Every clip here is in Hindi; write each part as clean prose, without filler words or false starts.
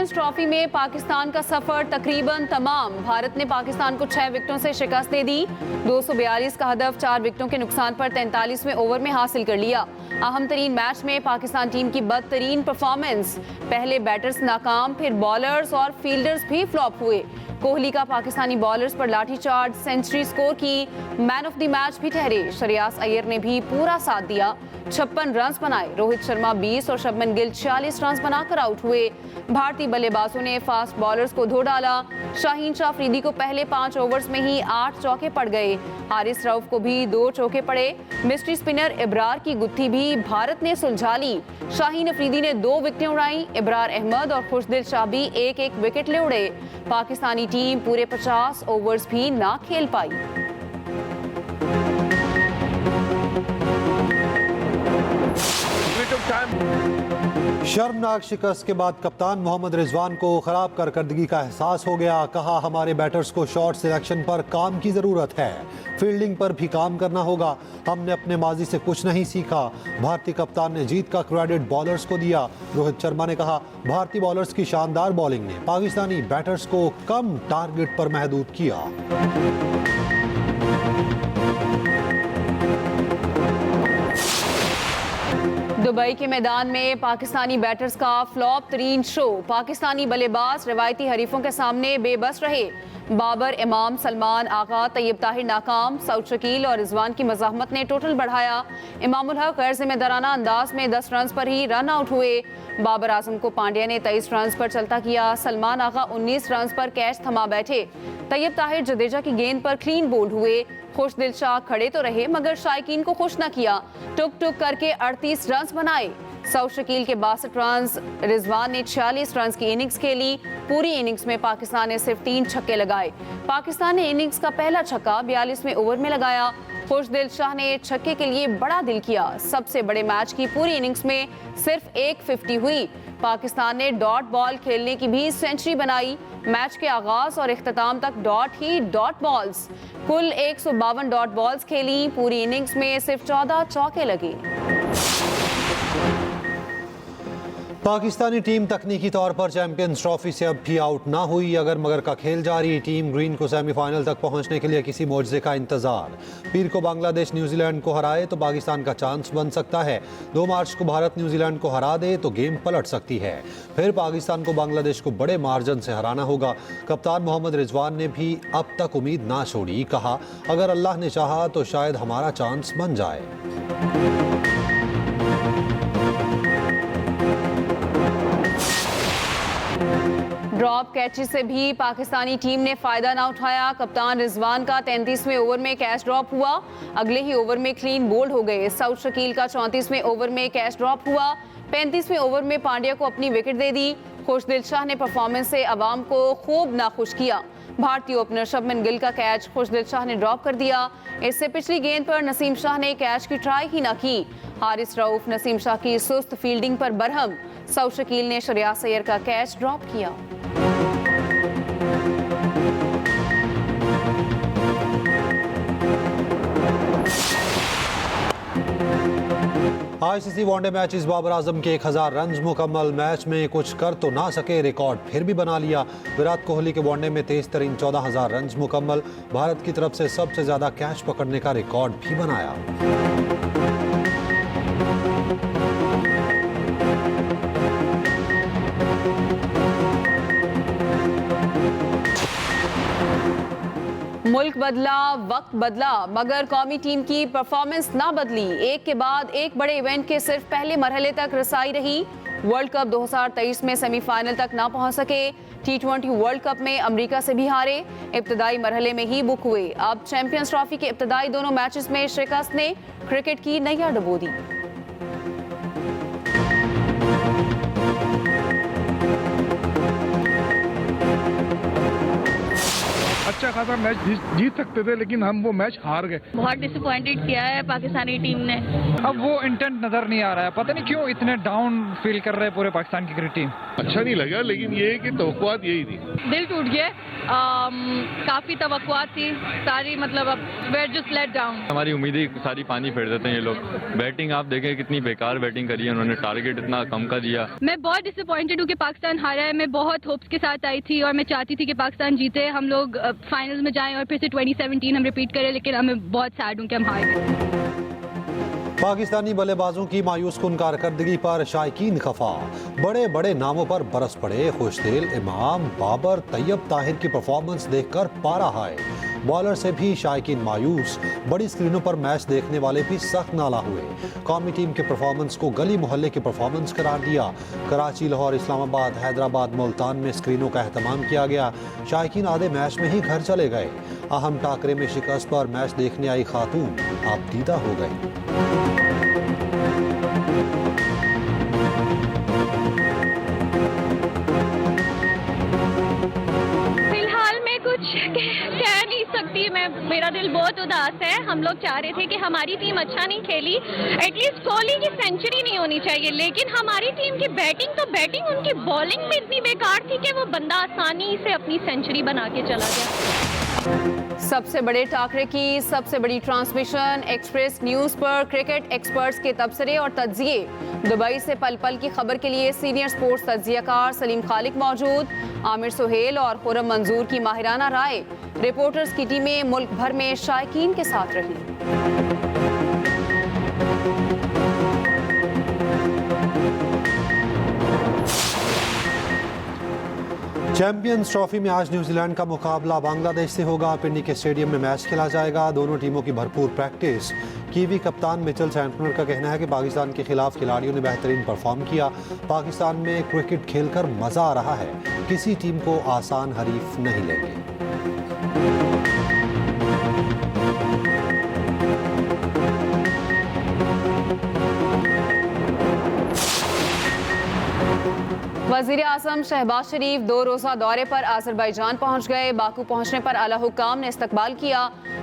चैंपियंस ट्रॉफी में पाकिस्तान का सफर तकरीबन तमाम। भारत ने पाकिस्तान को 6 विकेटों से शिकस्त दे दी। 242 का हदफ 4 विकेटों के नुकसान पर 43वें ओवर में हासिल कर लिया। अहम तरीन मैच में पाकिस्तान टीम की बदतरीन परफॉर्मेंस। पहले बैटर्स नाकाम, फिर बॉलर्स और फील्डर्स भी फ्लॉप हुए। कोहली का पाकिस्तानी बॉलर्स पर लाठीचार्ज, सेंचुरी स्कोर की, मैन ऑफ द मैच भी ठहरे। श्रेयस अय्यर ने भी पूरा साथ दिया, 56 रन बनाए। रोहित शर्मा 20 और शुभमन गिल 46 रन बनाकर आउट हुए। भारतीय बल्लेबाजों ने फास्ट बॉलर्स को धो डाला। शाहीन शाह अफरीदी को पहले 5 ओवर्स में ही 8 चौके पड़ गए। हारिस रऊफ को भी 2 चौके पड़े। मिस्ट्री स्पिनर इब्रार की गुत्थी भी भारत ने सुलझा ली। शाहीन अफरीदी ने 2 विकेटें उड़ाई। इब्रार अहमद और खुशदिल शाह भी 1-1 विकेट ले उड़े। पाकिस्तानी टीम पूरे 50 ओवर्स भी ना खेल पाई। शर्मनाक शिकस्त के बाद कप्तान मोहम्मद रिजवान को खराब कारकर्दगी का एहसास हो गया। कहा, हमारे बैटर्स को शॉट सिलेक्शन पर काम की ज़रूरत है, फील्डिंग पर भी काम करना होगा। हमने अपने माजी से कुछ नहीं सीखा। भारतीय कप्तान ने जीत का क्रेडिट बॉलर्स को दिया। रोहित शर्मा ने कहा, भारतीय बॉलर्स की शानदार बॉलिंग ने पाकिस्तानी बैटर्स को कम टारगेट पर महदूद किया। दुबई के मैदान में पाकिस्तानी बैटर्स का फ्लॉप तरीन शो। पाकिस्तानी बल्लेबाज रवायती हरीफों के सामने बेबस रहे। बाबर, इमाम, सलमान आगा, तैयब ताहिर नाकाम। सऊद शकील और रिजवान की मज़ाहमत ने टोटल बढ़ाया। इमामुल हक गैर जिम्मेदाराना अंदाज में 10 रन पर ही रन आउट हुए। बाबर आजम को पांड्या ने 23 रन पर चलता किया। सलमान आगा 19 रन पर कैच थमा बैठे। तैयब ताहिर जडेजा की गेंद पर क्लीन बोल्ड हुए। खुशदिल शाह खड़े तो रहे मगर शायकीन को खुश न किया। टुक टुक करके 38 रन बनाए। सऊद शकील के 62 रन। रिजवान ने 46 रन की इनिंग्स खेली। पूरी इनिंग्स में पाकिस्तान ने सिर्फ 3 छक्के लगाए। पाकिस्तान ने इनिंग्स का पहला छक्का 42वें ओवर में लगाया। खुशदिल शाह ने छक्के के लिए बड़ा दिल किया। सबसे बड़े मैच की पूरी इनिंग्स में सिर्फ 150 हुई। पाकिस्तान ने डॉट बॉल खेलने की भी सेंचुरी बनाई। मैच के आगाज और इख्तिताम तक डॉट ही डॉट बॉल्स। कुल 152 डॉट बॉल्स खेली। पूरी इनिंग्स में सिर्फ 14 चौके लगे। पाकिस्तानी टीम तकनीकी तौर पर चैंपियंस ट्रॉफी से अब भी आउट ना हुई। अगर मगर का खेल जारी। टीम ग्रीन को सेमीफाइनल तक पहुंचने के लिए किसी मौजज़े का इंतजार। पीर को बांग्लादेश न्यूजीलैंड को हराए तो पाकिस्तान का चांस बन सकता है। 2 मार्च को भारत न्यूजीलैंड को हरा दे तो गेम पलट सकती है। फिर पाकिस्तान को बांग्लादेश को बड़े मार्जिन से हराना होगा। कप्तान मोहम्मद रिजवान ने भी अब तक उम्मीद ना छोड़ी। कहा, अगर अल्लाह ने चाहा तो शायद हमारा चांस बन जाए। ड्रॉप कैचेस से भी पाकिस्तानी टीम ने फायदा ना उठाया। कप्तान रिजवान का 33वें ओवर में कैच ड्रॉप हुआ। अगले ही ओवर में क्लीन बोल्ड हो गए। सऊद शकील का 34वें ओवर में कैच ड्रॉप हुआ। 35वें ओवर में पांड्या को अपनी विकेट दे दी। खुशदिल शाह ने परफॉर्मेंस से अवाम को खूब नाखुश किया। भारतीय ओपनर शुभमन गिल का कैच खुशदिल शाह ने ड्रॉप कर दिया। इससे पिछली गेंद पर नसीम शाह ने कैच की ट्राई ही ना की। हारिस रऊफ नसीम शाह की सुस्त फील्डिंग पर बरहम। सऊद शकील ने श्रेयस अय्यर का कैच ड्रॉप किया। ICC one day matches Babar Azam के 1000 रन मुकम्मल। मैच में कुछ कर तो ना सके, रिकॉर्ड फिर भी बना लिया। विराट कोहली के वनडे में तेज तरीन 14,000 रन मुकम्मल। भारत की तरफ से सबसे ज्यादा कैच पकड़ने का रिकॉर्ड भी बनाया। मुल्क बदला, वक्त बदला, मगर कौमी टीम की परफॉर्मेंस ना बदली। एक के बाद एक बड़े इवेंट के सिर्फ पहले मरहले तक रसाई रही। वर्ल्ड कप 2023 में सेमीफाइनल तक ना पहुंच सके। T20 वर्ल्ड कप में अमेरिका से भी हारे। इब्तदाई मरहले में ही बुक हुए। अब चैंपियंस ट्रॉफी के इब्तदाई दोनों मैचेस में शिकस्त ने क्रिकेट की नैया डुबो दी। अच्छा खासा मैच जीत सकते थे, लेकिन हम वो मैच हार गए। बहुत डिसअपॉइंटेड किया है पाकिस्तानी टीम ने। अब वो इंटेंट नजर नहीं आ रहा है, पता नहीं क्यों इतने डाउन फील कर रहे हैं पूरे पाकिस्तान की क्रिकेट टीम। अच्छा नहीं लगा, लेकिन ये है कि तवक्कुआत यही थी। दिल टूट गया, काफी तवक्कुआत थी सारी, मतलब अब वेयर जस्ट लेट डाउन। हमारी उम्मीदें सारी पानी फेर देते हैं ये लोग। बैटिंग आप देखें कितनी बेकार बैटिंग करी है उन्होंने, टारगेट इतना कम का दिया। मैं बहुत डिसअपॉइंटेड हूँ कि पाकिस्तान हारा है। मैं बहुत होप्स के साथ आई थी और मैं चाहती थी कि पाकिस्तान जीते, हम लोग फाइनल्स में जाएं और फिर से 2017 हम रिपीट करें, लेकिन हमें बहुत सैड हूँ कि हम हार गए। पाकिस्तानी बल्लेबाजों की मायूस कुन कारकर्दगी पर शायकीन खफा। बड़े बड़े नामों पर बरस पड़े। खुशदिल इमाम, बाबर, तैयब ताहिर की परफॉर्मेंस देखकर पारा हाय। बॉलर से भी शायकीन मायूस। बड़ी स्क्रीनों पर मैच देखने वाले भी सख्त नाला हुए। कौमी टीम के परफॉर्मेंस को गली मोहल्ले की परफॉर्मेंस करार दिया। कराची, लाहौर, इस्लामाबाद, हैदराबाद, मुल्तान में स्क्रीनों का एहतमाम किया गया। शायकीन आधे मैच में ही घर चले गए। अहम टाकरे में शिकस्त पर मैच देखने आई खातून आपदीदा हो गई। फिलहाल मैं कुछ कह नहीं सकती। मेरा दिल बहुत उदास है। हम लोग चाह रहे थे कि हमारी टीम अच्छा नहीं खेली, एटलीस्ट कोहली की सेंचुरी नहीं होनी चाहिए, लेकिन हमारी टीम की बैटिंग तो बैटिंग, उनकी बॉलिंग में इतनी बेकार थी कि वो बंदा आसानी से अपनी सेंचुरी बना के चला गया। सबसे बड़े टाकरे की सबसे बड़ी ट्रांसमिशन एक्सप्रेस न्यूज पर क्रिकेट एक्सपर्ट्स के तबसरे और तज्जिए। दुबई से पल पल की खबर के लिए सीनियर स्पोर्ट्स तज्जियाकार सलीम खालिक मौजूद। आमिर सुहेल और खुरम मंजूर की माहिराना राय। रिपोर्टर्स की टीमें मुल्क भर में शायकीन के साथ रही। चैंपियंस ट्रॉफी में आज न्यूजीलैंड का मुकाबला बांग्लादेश से होगा। पिंडी के स्टेडियम में मैच खेला जाएगा। दोनों टीमों की भरपूर प्रैक्टिस। कीवी कप्तान मिचेल सैंटनर का कहना है कि पाकिस्तान के खिलाफ खिलाड़ियों ने बेहतरीन परफॉर्म किया। पाकिस्तान में क्रिकेट खेलकर मजा आ रहा है। किसी टीम को आसान हरीफ नहीं लेंगे। वजीर आजम शहबाज शरीफ 2 रोज़ा दौरे पर आज़रबाईजान पहुँच गए। बाकू पहुँचने पर आला हुक्काम ने इस्तकबाल किया।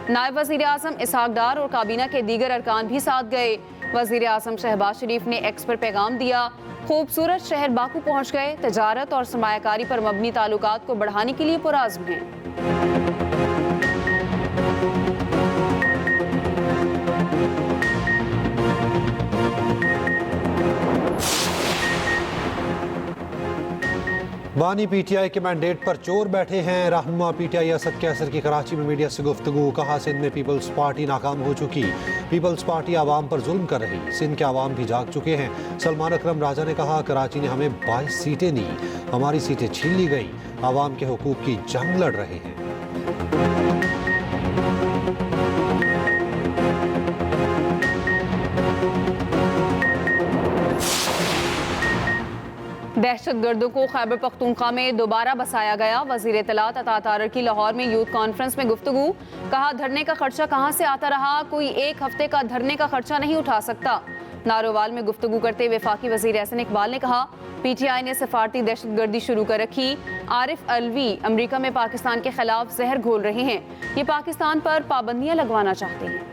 नायब वजीर आजम इसहाक डार और काबीना के दीगर अरकान भी साथ गए। वजीर आजम शहबाज शरीफ ने एक्स पर पैगाम दिया। खूबसूरत शहर बाकू पहुँच गए। तजारत और सरमायाकारी पर मबनी ताल्लुकात को बढ़ाने के लिए पुरआज़्म हैं। बानी पीटीआई के मैंडेट पर चोर बैठे हैं। रहनुमा पीटीआई असद कैसर की कराची में मीडिया से गुफ्तगू। कहा सिंध में पीपल्स पार्टी नाकाम हो चुकी। पीपल्स पार्टी आवाम पर जुल्म कर रही। सिंध के आवाम भी जाग चुके हैं। सलमान अकरम राजा ने कहा कराची ने हमें 22 सीटें दी, हमारी सीटें छीन ली गई। आवाम के हुकूक की जंग लड़ रहे हैं। दहशतगर्दों को खैबर पख्तूनख्वा में दोबारा बसाया गया। वजीर इत्तलात अता तारर की लाहौर में यूथ कॉन्फ्रेंस में गुफ्तगू। कहा धरने का खर्चा कहाँ से आता रहा, कोई एक हफ्ते का धरने का खर्चा नहीं उठा सकता। नारोवाल में गुफ्तगू करते हुए वफाकी वजीर एहसन इकबाल ने कहा पीटीआई ने सफारती दहशतगर्दी शुरू कर रखी। आरिफ अलवी अमरीका में पाकिस्तान के खिलाफ जहर घोल रहे हैं। ये पाकिस्तान पर पाबंदियां लगवाना चाहते हैं।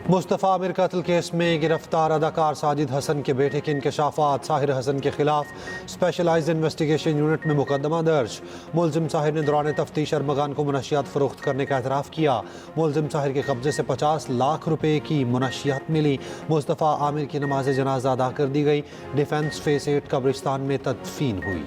मुस्तफ़ा आमिर कत्ल केस में गिरफ्तार अदाकार साजिद हसन के बेटे के इंकशाफात। साहिर हसन के खिलाफ स्पेशलाइज्ड इन्वेस्टिगेशन यूनिट में मुकदमा दर्ज। मुलजिम साहिर ने दौरान तफ्तीश अरमगान को मुनशियात फरोख्त करने का एतराफ़ किया। मुलजिम साहिर के कब्जे से 50 लाख रुपए की मुनशियात मिली। मुस्तफ़ा आमिर की नमाज जनाजा अदा कर दी गई। डिफेंस फेस 8 कब्रिस्तान में तदफीन हुई।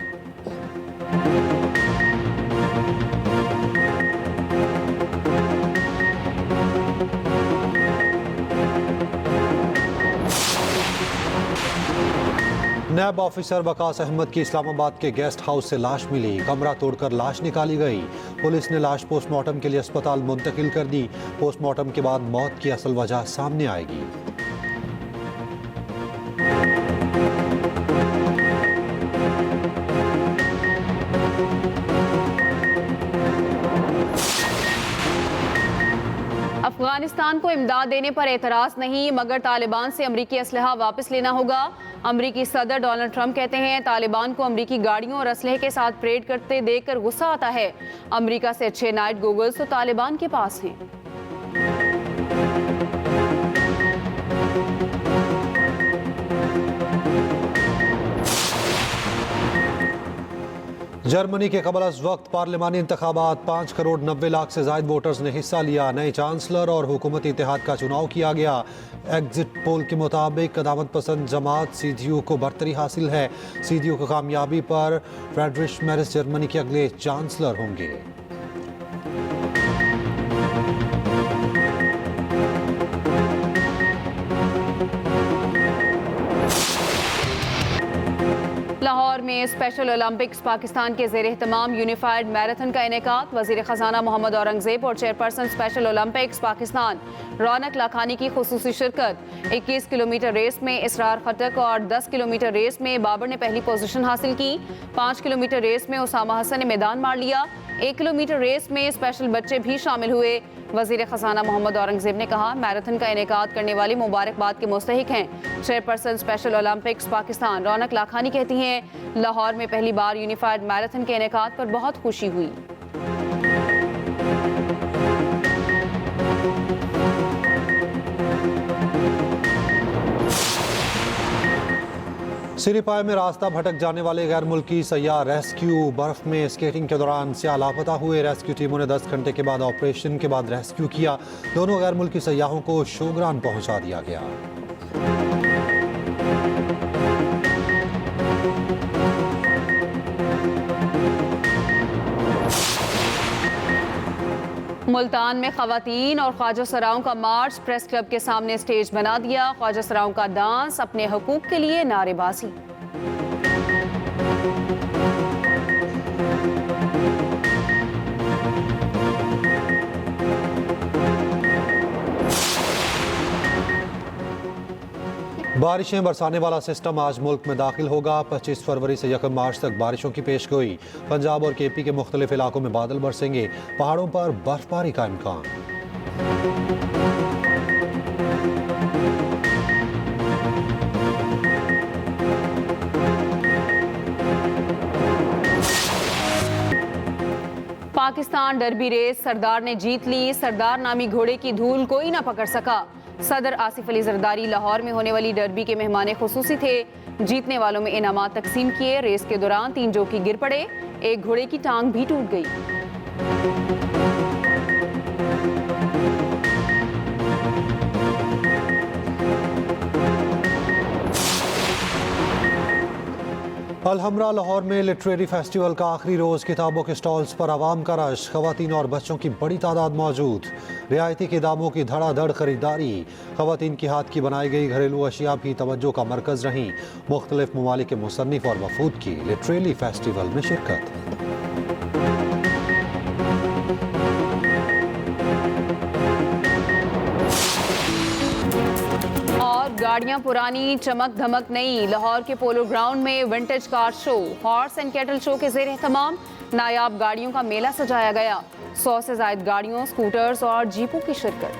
नैब ऑफिसर वकास अहमद की इस्लामाबाद के गेस्ट हाउस से लाश मिली। कमरा तोड़कर लाश निकाली गई। पुलिस ने लाश पोस्टमार्टम के लिए अस्पताल मुंतकिल कर दी। पोस्टमार्टम के बाद मौत की असल वजह सामने आएगी। अफगानिस्तान को इमदाद देने पर एतराज़ नहीं, मगर तालिबान से अमरीकी असलहा वापस लेना होगा। अमरीकी सदर डोनाल्ड ट्रंप कहते हैं तालिबान को अमरीकी गाड़ियों और असलहे के साथ परेड करते देखकर गुस्सा आता है। अमरीका से अच्छे नाइट गॉगल्स तो तालिबान के पास हैं। जर्मनी के कबल अज़ वक्त पार्लिमानी इंतखाबात 5 करोड़ 90 लाख से ज़ायद वोटर्स ने हिस्सा लिया। नए चांसलर और हुकूमती इत्तेहाद का चुनाव किया गया। एग्जिट पोल के मुताबिक कदामत पसंद जमात सीडीयू को बरतरी हासिल है। सीडीयू की कामयाबी पर फ्रेडरिश मेर्ज जर्मनी के अगले चांसलर होंगे। लाहौर में स्पेशल ओलंपिक्स पाकिस्तान के ज़ेर एहतमाम यूनिफाइड मैराथन का इनेकाद। वज़ीर ख़जाना मोहम्मद औरंगज़ेब और चेयरपर्सन स्पेशल ओलंपिक्स पाकिस्तान रौनक लाखानी की खुसूसी शिरकत। 21 किलोमीटर रेस में इसरार खटक और 10 किलोमीटर रेस में बाबर ने पहली पोजीशन हासिल की। 5 किलोमीटर रेस में उसामा हसन ने मैदान मार लिया। 1 किलोमीटर रेस में स्पेशल बच्चे भी शामिल हुए। वज़ीर ख़जाना मोहम्मद औरंगज़ेब ने कहा मैराथन का इनेकाद करने वाली मुबारकबाद के मुस्तहिक हैं। चेयरपर्सन स्पेशल ओलंपिक्स पाकिस्तान रौनक लाखानी कहती हैं लाहौर में पहली बार यूनिफाइड मैराथन के इनेकाद पर बहुत खुशी हुई। सिरीपाए में रास्ता भटक जाने वाले गैर मुल्की सयाह रेस्क्यू। बर्फ में स्केटिंग के दौरान सियाह लापता हुए। रेस्क्यू टीमों ने 10 घंटे के बाद ऑपरेशन के बाद रेस्क्यू किया। दोनों गैर मुल्की सयाहों को शोग्रान पहुंचा दिया गया। मुल्तान में खवातीन और ख्वाजा सराओं का मार्च। प्रेस क्लब के सामने स्टेज बना दिया। ख्वाजा सराओं का डांस, अपने हकूक के लिए नारेबाजी। बारिशें बरसाने वाला सिस्टम आज मुल्क में दाखिल होगा। 25 फरवरी से 1 मार्च तक बारिशों की पेशगोई। पंजाब और केपी के मुख्तलिफ इलाकों में बादल बरसेंगे। पहाड़ों पर बर्फबारी का इम्कान। पाकिस्तान डर्बी रेस सरदार ने जीत ली। सरदार नामी घोड़े की धूल कोई ना पकड़ सका। सदर आसिफ अली जरदारी लाहौर में होने वाली डर्बी के मेहमान खुसूसी थे। जीतने वालों में इनामात तकसीम किए। रेस के दौरान 3 जोकी गिर पड़े। एक घोड़े की टांग भी टूट गई। अलहमरा लाहौर में लिटरेरी फेस्टिवल का आखिरी रोज़। किताबों के स्टॉल्स पर आवाम का रश। खवातीन और बच्चों की बड़ी तादाद मौजूद। रियायती के दामों की धड़ाधड़ खरीदारी। खवातीन की हाथ की बनाई गई घरेलू अशिया भी तवज्जो का मरकज़ रहीं। मुख्तलिफ ममालिक के मुसन्निफ और वफूद की लिटरेरी फेस्टिवल में शिरकत। गाड़ियां पुरानी, चमक धमक नई। लाहौर के पोलो ग्राउंड में vintage car show, horse and cattle show के ज़ेर एहतमाम नायाब गाड़ियों का मेला सजाया गया। 100 से ज़ायद गाड़ियों, स्कूटर्स और जीपों की शिरकत।